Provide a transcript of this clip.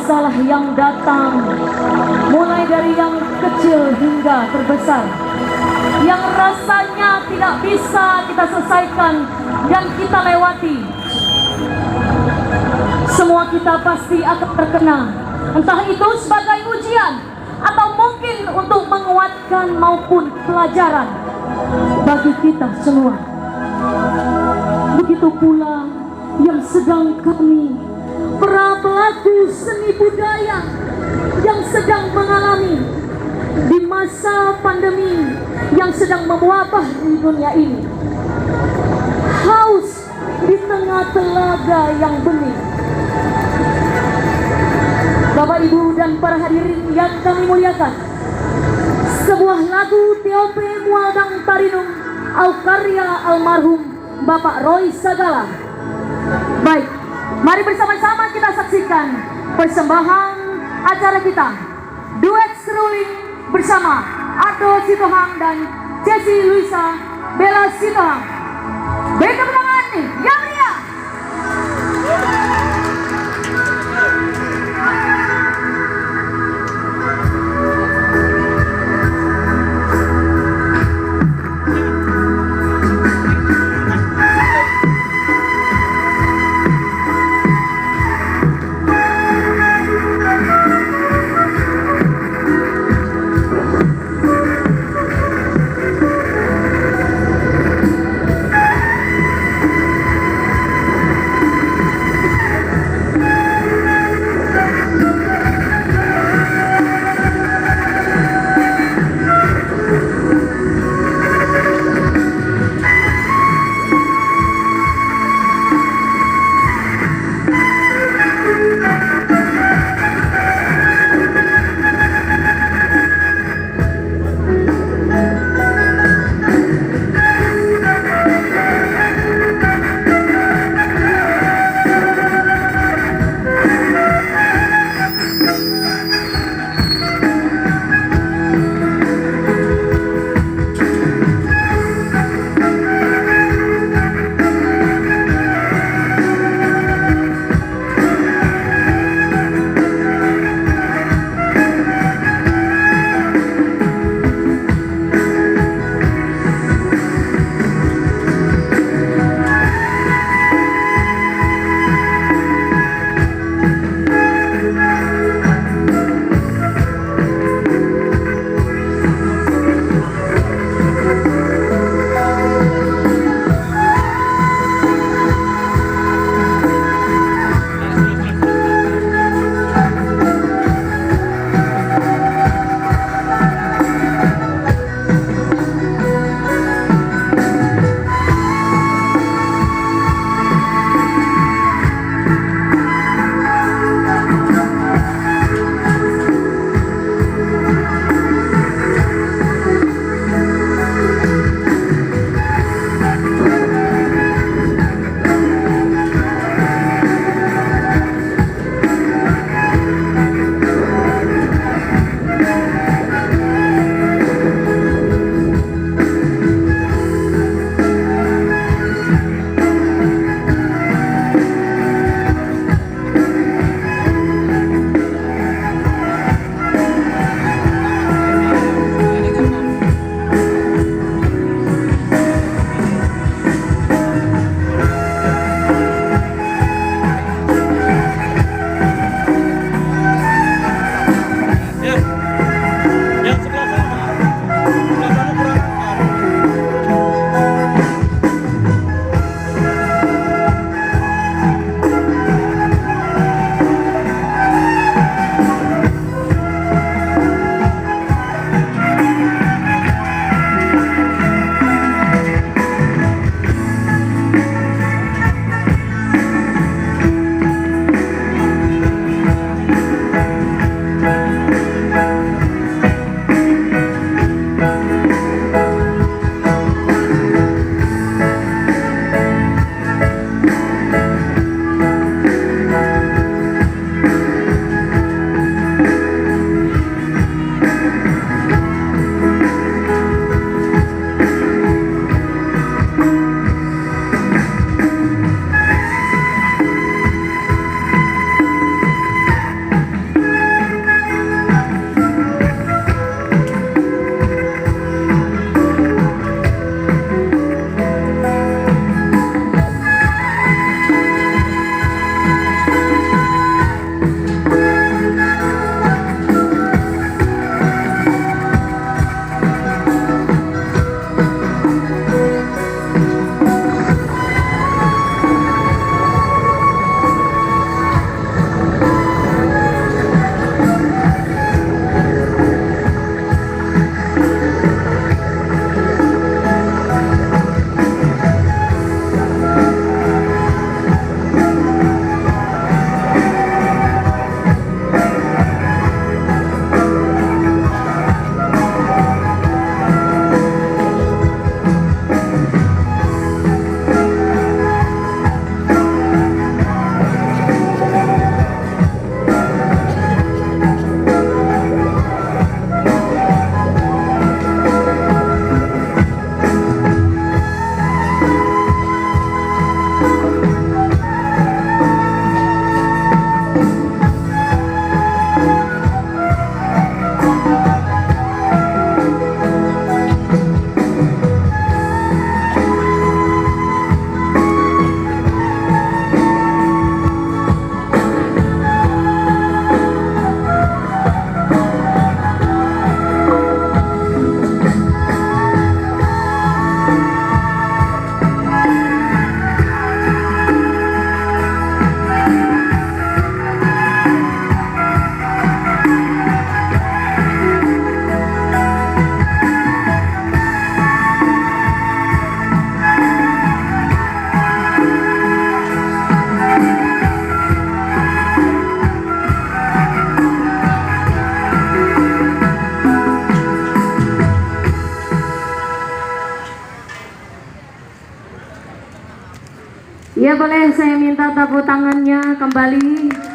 masalah yang datang, mulai dari yang kecil hingga terbesar, yang rasanya tidak bisa kita selesaikan dan kita lewati, semua kita pasti akan terkena, entah itu sebagai ujian atau mungkin untuk menguatkan maupun pelajaran bagi kita semua. Begitu pula yang sedang kami, para pelaku seni budaya yang sedang mengalami di masa pandemi yang sedang mewabah di dunia ini, haus di tengah telaga yang bening. Bapak, Ibu, dan para hadirin yang kami muliakan, sebuah lagu TOP Mualdang Tarinung karya almarhum Bapak Roy Sagala. Baik, mari bersama-sama kita saksikan persembahan acara kita, duet seruling bersama Ardo Sitohang dan Ceci Luisa Bella Sitohang. Beri tepuk tangan nih, yang meriah. Ya boleh saya minta tepuk tangannya kembali